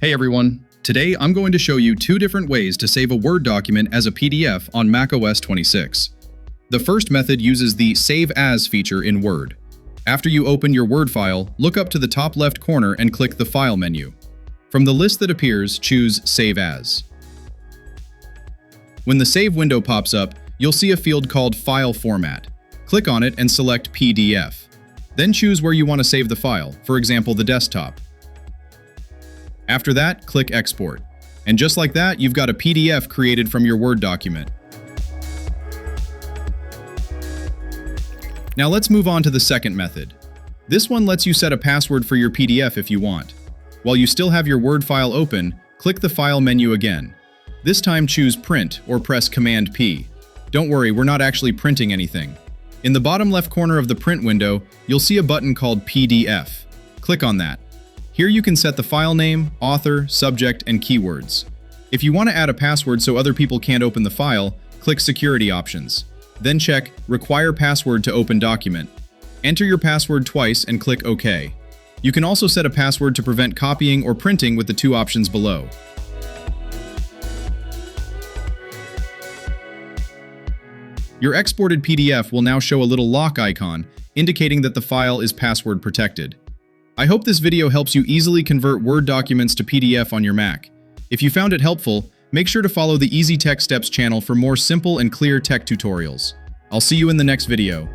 Hey everyone, today I'm going to show you two different ways to save a Word document as a PDF on macOS 26. The first method uses the Save As feature in Word. After you open your Word file, look up to the top left corner and click the File menu. From the list that appears, choose Save As. When the Save window pops up, you'll see a field called File Format. Click on it and select PDF. Then choose where you want to save the file, for example the desktop. After that, click Export. And just like that, you've got a PDF created from your Word document. Now let's move on to the second method. This one lets you set a password for your PDF if you want. While you still have your Word file open, click the File menu again. This time choose Print or press Command P. Don't worry, we're not actually printing anything. In the bottom left corner of the print window, you'll see a button called PDF. Click on that. Here you can set the file name, author, subject, and keywords. If you want to add a password so other people can't open the file, click Security Options. Then check Require Password to Open Document. Enter your password twice and click OK. You can also set a password to prevent copying or printing with the two options below. Your exported PDF will now show a little lock icon, indicating that the file is password protected. I hope this video helps you easily convert Word documents to PDF on your Mac. If you found it helpful, make sure to follow the Easy Tech Steps channel for more simple and clear tech tutorials. I'll see you in the next video.